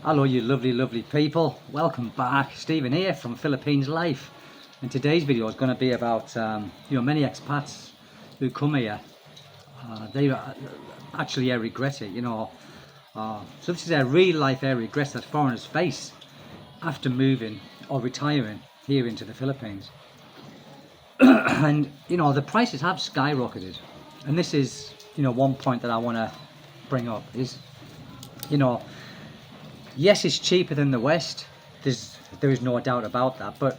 Hello you lovely people, welcome back. Stephen here from Philippines Life, and today's video is going to be about many expats who come here. They actually regret it, so this is a real life regret that foreigners face after moving or retiring here into the Philippines. And the prices have skyrocketed, and this is one point that I want to bring up is yes, it's cheaper than the West. There is no doubt about that. But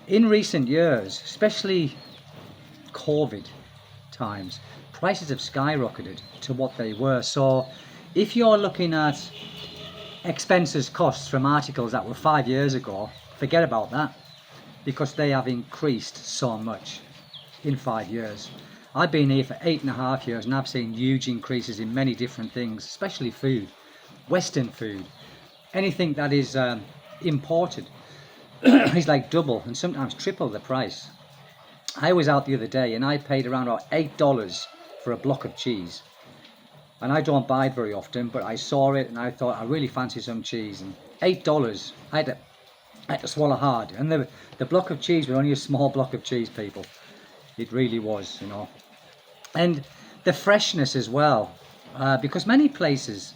in recent years, especially COVID times, prices have skyrocketed to what they were. So if you're looking at expenses costs from articles that were 5 years ago, forget about that, because they have increased so much in 5 years. I've been here for 8.5 years and I've seen huge increases in many different things, especially food. Western food, anything that is imported is like double and sometimes triple the price. I was out the other day and I paid around $8 for a block of cheese, and I don't buy it very often, but I saw it and I thought I really fancy some cheese, and $8 I had to swallow hard. And the block of cheese was only a small block of cheese, people. It really was, and the freshness as well, because many places,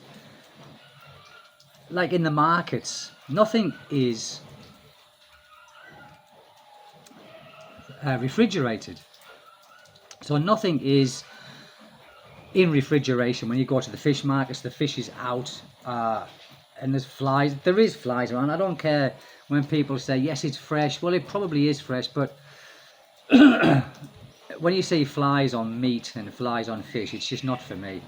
like in the markets, nothing is refrigerated. So nothing is in refrigeration. When you go to the fish markets, the fish is out, and there's flies. There is flies around. I don't care when people say, yes, it's fresh. Well, it probably is fresh, but when you see flies on meat and flies on fish, it's just not for me.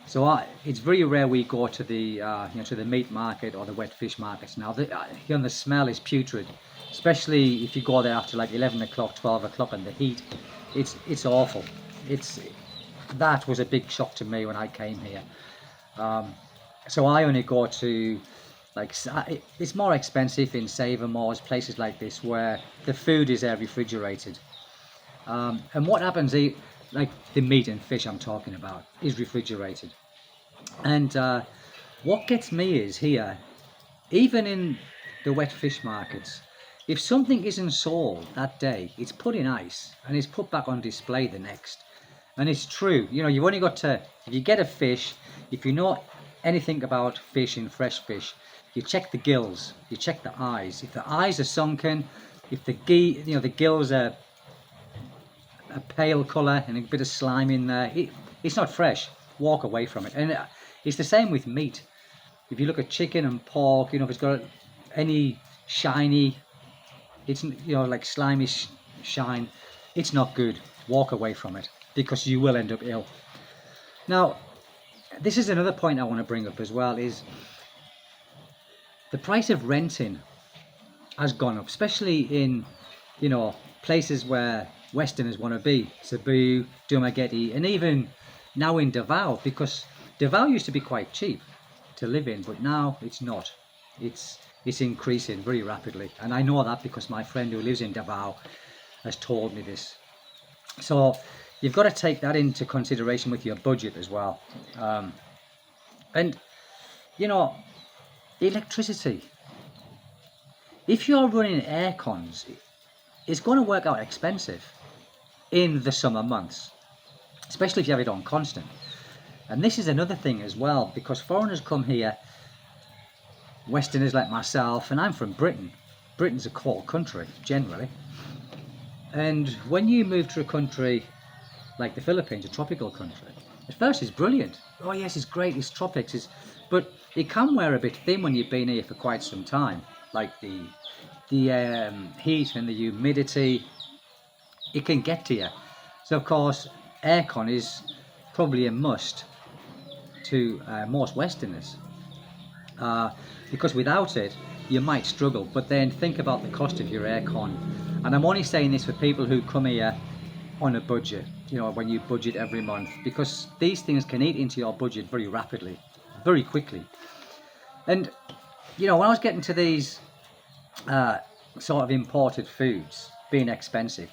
So it's very rare we go to the to the meat market or the wet fish markets now. The smell is putrid, especially if you go there after like 11 o'clock, 12 o'clock, and the heat. It's awful. That was a big shock to me when I came here. So I only go to, like, it's more expensive in Save and More's, places like this where the food is refrigerated. And what happens, like the meat and fish I'm talking about, is refrigerated. And what gets me is here, even in the wet fish markets, if something isn't sold that day, it's put in ice and it's put back on display the next. And it's true, you've only got to, if you get a fish, if you know anything about fish and fresh fish, you check the gills, you check the eyes. If the eyes are sunken, if the gills are a pale colour and a bit of slime in there, it's not fresh. Walk away from it. And it's the same with meat. If you look at chicken and pork, if it's got any shiny, it's like slimy shine, it's not good. Walk away from it, because you will end up ill. Now, this is another point I want to bring up as well, is the price of renting has gone up, especially in places where Westerners want to be, Cebu, Dumaguete, and even now in Davao, because Davao used to be quite cheap to live in, but now it's not. It's increasing very rapidly, and I know that because my friend who lives in Davao has told me this. So you've got to take that into consideration with your budget as well. And electricity, if you're running air cons, it's going to work out expensive in the summer months, especially if you have it on constant. And this is another thing as well, because foreigners come here, Westerners like myself, and I'm from Britain. Britain's a cold country generally, and when you move to a country like the Philippines, a tropical country, at first it's brilliant. Oh yes, it's great, it's tropics, but it can wear a bit thin when you've been here for quite some time. Like the heat and the humidity, it can get to you. So of course, aircon is probably a must to most Westerners, because without it you might struggle. But then think about the cost of your aircon, and I'm only saying this for people who come here on a budget, when you budget every month, because these things can eat into your budget very rapidly, very quickly. And when I was getting to these sort of imported foods being expensive,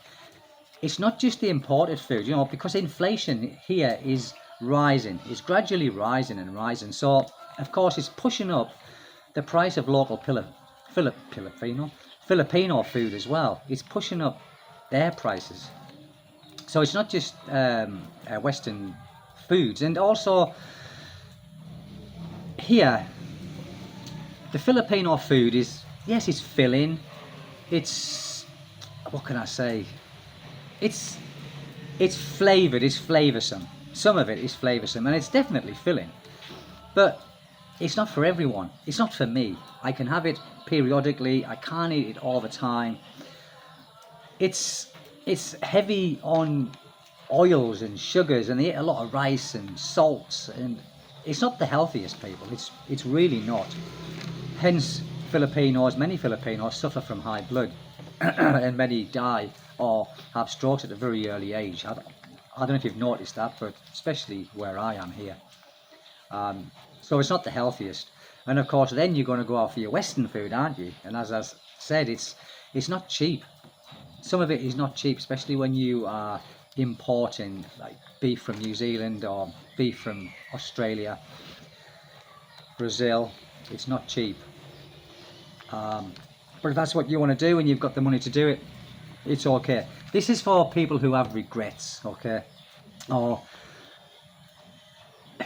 it's not just the imported food, because inflation here is rising, it's gradually rising and rising. So of course, it's pushing up the price of local Filipino food as well. It's pushing up their prices. So it's not just Western foods. And also here, the Filipino food is, yes, it's filling. It's, what can I say? It's flavoured, it's flavoursome. Some of it is flavoursome, and it's definitely filling. But it's not for everyone. It's not for me. I can have it periodically. I can't eat it all the time. It's heavy on oils and sugars, and they eat a lot of rice and salts, and it's not the healthiest, people. It's really not. Hence, many Filipinos suffer from high blood, and many die or have strokes at a very early age. I don't know if you've noticed that, but especially where I am here. So it's not the healthiest. And of course, then you're going to go out for your Western food, aren't you? And as I said, it's not cheap. Some of it is not cheap, especially when you are importing like beef from New Zealand or beef from Australia, Brazil. It's not cheap. But if that's what you want to do and you've got the money to do it, it's okay. This is for people who have regrets, okay? Or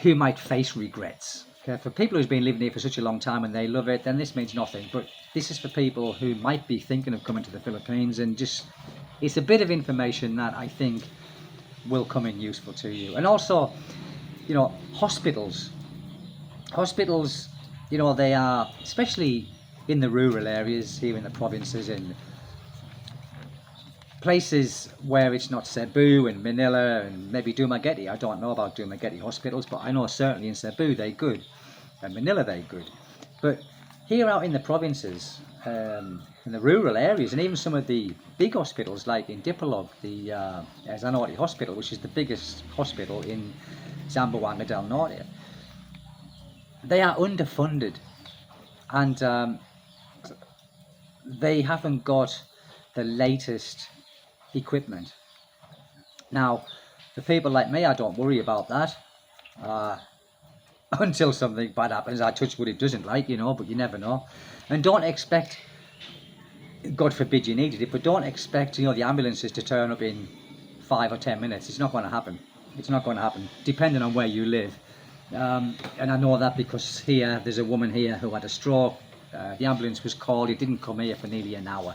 who might face regrets. Okay? For people who've been living here for such a long time and they love it, then this means nothing. But this is for people who might be thinking of coming to the Philippines, and just, it's a bit of information that I think will come in useful to you. And also, you know, hospitals, you know, they are, especially in the rural areas here in the provinces, in places where it's not Cebu and Manila and maybe Dumaguete. I don't know about Dumaguete hospitals, but I know certainly in Cebu they're good, and Manila they're good. But here out in the provinces, in the rural areas, and even some of the big hospitals like in Dipolog, the Zanotti Hospital, which is the biggest hospital in Zamboanga del Norte, they are underfunded, and they haven't got the latest equipment. Now, for people like me, I don't worry about that until something bad happens. I touch wood, it doesn't, like, you know, but you never know. And don't expect, God forbid you needed it, but don't expect, you know, the ambulances to turn up in 5 or 10 minutes. It's not going to happen. It's not going to happen, depending on where you live. And I know that because here, there's a woman here who had a stroke. The ambulance was called. It didn't come here for nearly an hour.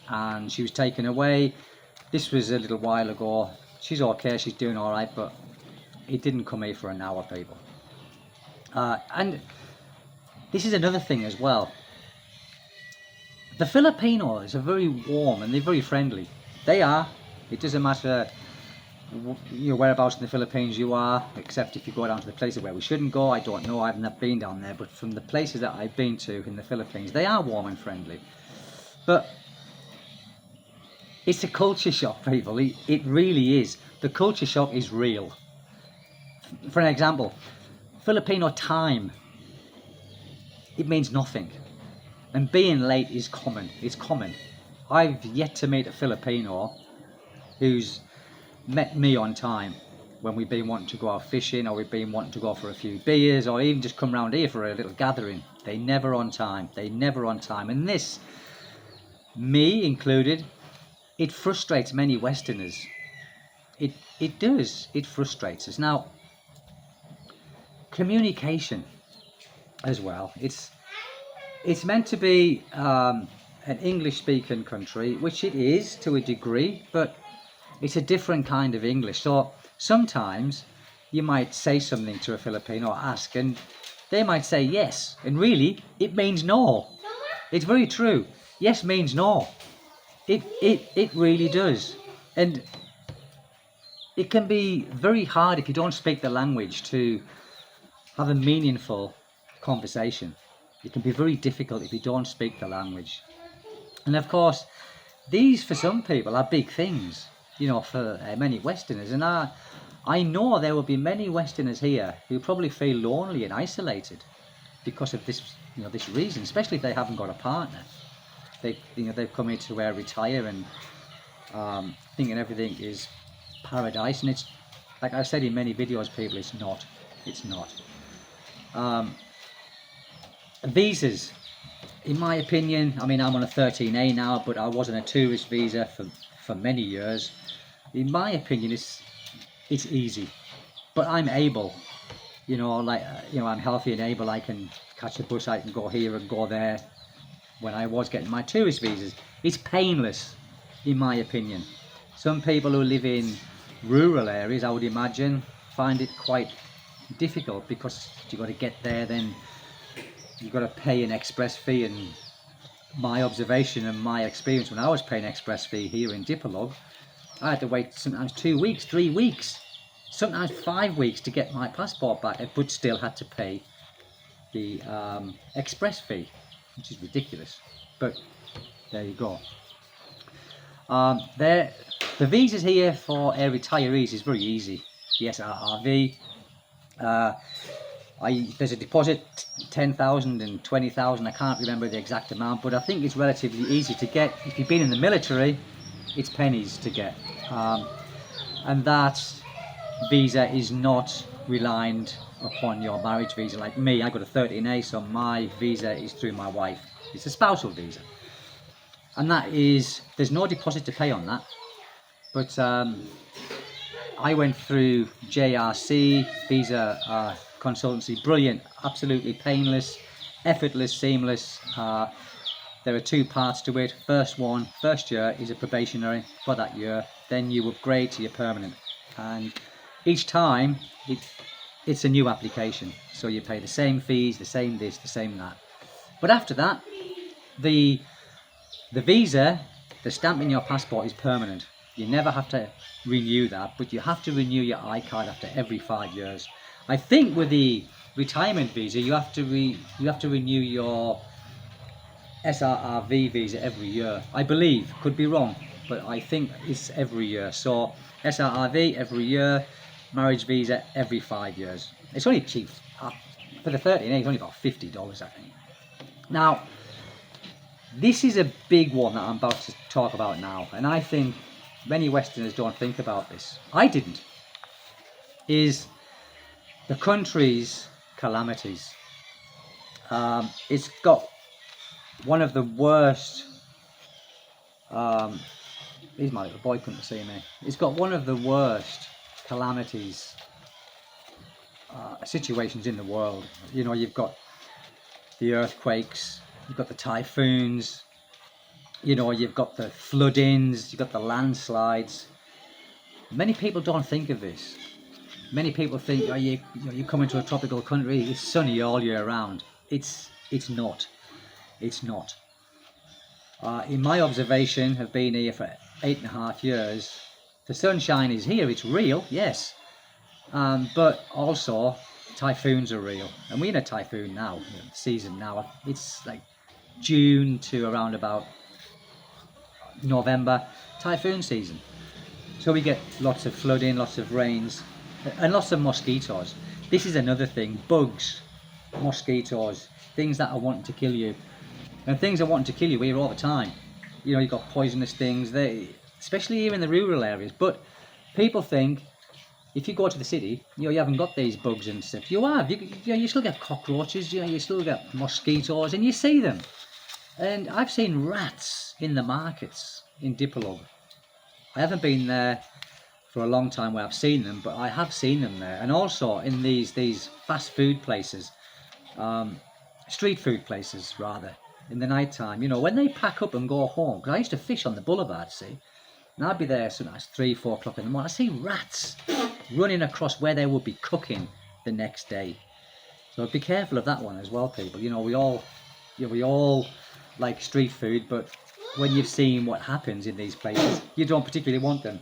And she was taken away. This was a little while ago. She's okay, she's doing all right, but it didn't come here for an hour, people. And this is another thing as well. The Filipinos are very warm and they're very friendly. They are. It doesn't matter, you know, whereabouts in the Philippines you are, except if you go down to the places where we shouldn't go. I don't know, I've not been down there, but from the places that I've been to in the Philippines, they are warm and friendly. But it's a culture shock, people. It really is. The culture shock is real. For an example, Filipino time, it means nothing. And being late is common. It's common. I've yet to meet a Filipino who's met me on time when we've been wanting to go out fishing, or we've been wanting to go for a few beers, or even just come round here for a little gathering. They're never on time. They're never on time. And this, me included, it frustrates many Westerners. It does. It frustrates us. Now, communication as well. It's meant to be an English-speaking country, which it is to a degree, but it's a different kind of English. So sometimes you might say something to a Filipino or ask, and they might say yes, and really it means no. It's very true. Yes means no. It really does. And it can be very hard if you don't speak the language to have a meaningful conversation. It can be very difficult if you don't speak the language. And of course, these for some people are big things, you know, for many Westerners. And I know there will be many Westerners here who probably feel lonely and isolated because of this, you know, this reason, especially if they haven't got a partner. They've come here to retire and thinking everything is paradise, and it's, like I said in many videos, people, it's not. Visas, in my opinion, I mean, I'm on a 13A now, but I was on a tourist visa for many years. In my opinion, it's easy, but I'm able, I'm healthy and able. I can catch a bus, I can go here and go there. When I was getting my tourist visas, it's painless, in my opinion. Some people who live in rural areas, I would imagine, find it quite difficult because you've got to get there, then you've got to pay an express fee. And my observation and my experience when I was paying express fee here in Dipolog, I had to wait sometimes 2 weeks, 3 weeks, sometimes 5 weeks to get my passport back, but still had to pay the express fee, which is ridiculous. But there you go. The visas here for retirees is very easy. The SRRV. There's a deposit, 10,000 and 20,000. I can't remember the exact amount, but I think it's relatively easy to get. If you've been in the military, it's pennies to get, and that visa is not reliant upon your marriage visa. Like me, I got a 13A, so my visa is through my wife. It's a spousal visa, and there's no deposit to pay on that. But I went through JRC visa consultancy, brilliant, absolutely painless, effortless, seamless. There are 2 parts to it. First year is a probationary for that year, then you upgrade to your permanent, and each time it's a new application, so you pay the same fees, the same this, the same that. But after that, the visa, the stamp in your passport is permanent. You never have to renew that, but you have to renew your I-card after every 5 years. I think with the retirement visa, you have to renew your SRRV visa every year. I believe, could be wrong, but I think it's every year. So SRRV every year, marriage visa every 5 years. It's only cheap. For the 13A, it's only about $50, I think. Now, this is a big one that I'm about to talk about now, and I think many Westerners don't think about this. I didn't. Is the country's calamities. It's got one of the worst. He's my little boy, couldn't see me. It's got one of the worst calamities, situations in the world. You've got the earthquakes, you've got the typhoons, you've got the floodings, you've got the landslides. Many people don't think of this. Many people think, you come into a tropical country, it's sunny all year round. It's not. It's not. In my observation, have been here for 8.5 years, the sunshine is here, it's real, yes. But also, typhoons are real. And we're in a typhoon now, season now. It's like June to around about November, typhoon season. So we get lots of flooding, lots of rains, and lots of mosquitoes. This is another thing, bugs, mosquitoes, things that are wanting to kill you. And things are wanting to kill you here all the time. You've got poisonous things, especially here in the rural areas. But people think, if you go to the city, you haven't got these bugs and stuff. You have. You still get cockroaches, you still get mosquitoes, and you see them. And I've seen rats in the markets in Dipolog. I haven't been there for a long time where I've seen them, but I have seen them there. And also in these fast food places, street food places rather, in the night time, when they pack up and go home, because I used to fish on the boulevard, see, and I'd be there sometimes 3-4 o'clock in the morning. I see rats running across where they would be cooking the next day. So be careful of that one as well, people. We all like street food, but when you've seen what happens in these places, you don't particularly want them.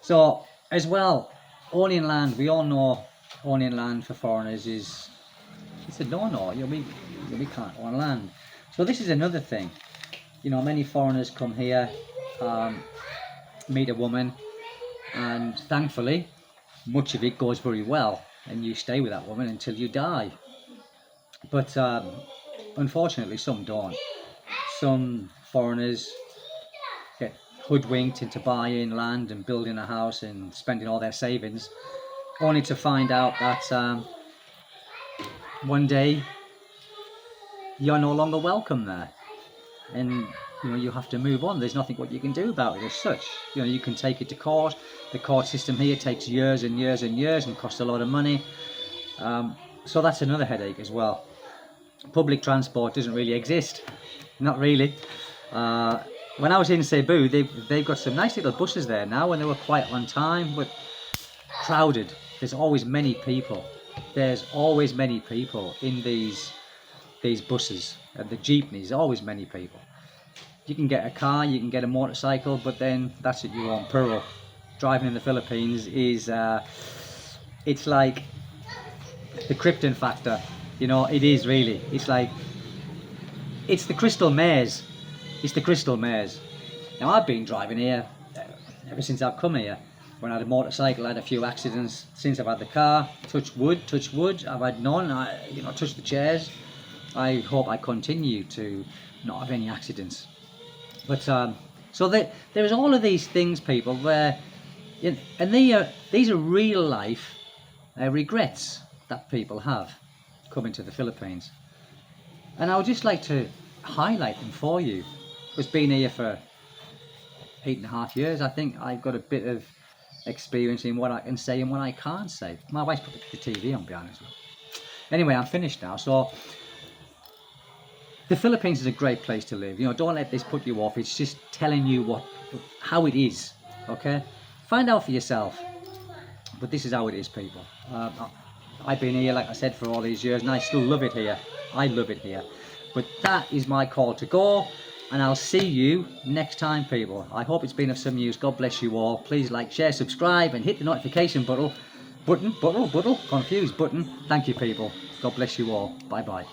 So as well, owning land, we all know owning land for foreigners it's a no-no. We can't own land. So this is another thing. Many foreigners come here, meet a woman, and thankfully much of it goes very well, and you stay with that woman until you die. But unfortunately some don't. Some foreigners get hoodwinked into buying land and building a house and spending all their savings, only to find out that one day you're no longer welcome there, and you have to move on. There's nothing what you can do about it as such. You can take it to court. The court system here takes years and years and years and costs a lot of money. So that's another headache as well. Public transport doesn't really exist, not really. When I was in Cebu, they've got some nice little buses there now, and they were quite on time, but crowded. There's always many people. There's always many people in these buses and the jeepneys. Always many people. You can get a car, you can get a motorcycle, but then that's at your own peril. Driving in the Philippines is it's like the Krypton factor. It is really. It's like it's the crystal maze. It's the crystal maze. Now I've been driving here ever since I've come here. When I had a motorcycle, I had a few accidents. Since I've had the car, touch wood, I've had none. Touch the chairs. I hope I continue to not have any accidents. But so there's all of these things, people, where, and these are real life regrets that people have coming to the Philippines. And I would just like to highlight them for you. I've been here for 8.5 years. I think I've got a bit of experience in what I can say and what I can't say. My wife's put the TV on behind as well. Anyway, I'm finished now. So the Philippines is a great place to live. Don't let this put you off. It's just telling you how it is. Okay, find out for yourself. But this is how it is, people. I've been here, like I said, for all these years, and I still love it here. I love it here. But that is my call to go, and I'll see you next time, people. I hope it's been of some use. God bless you all. Please like, share, subscribe, and hit the notification button. Confused button. Thank you, people. God bless you all. Bye-bye.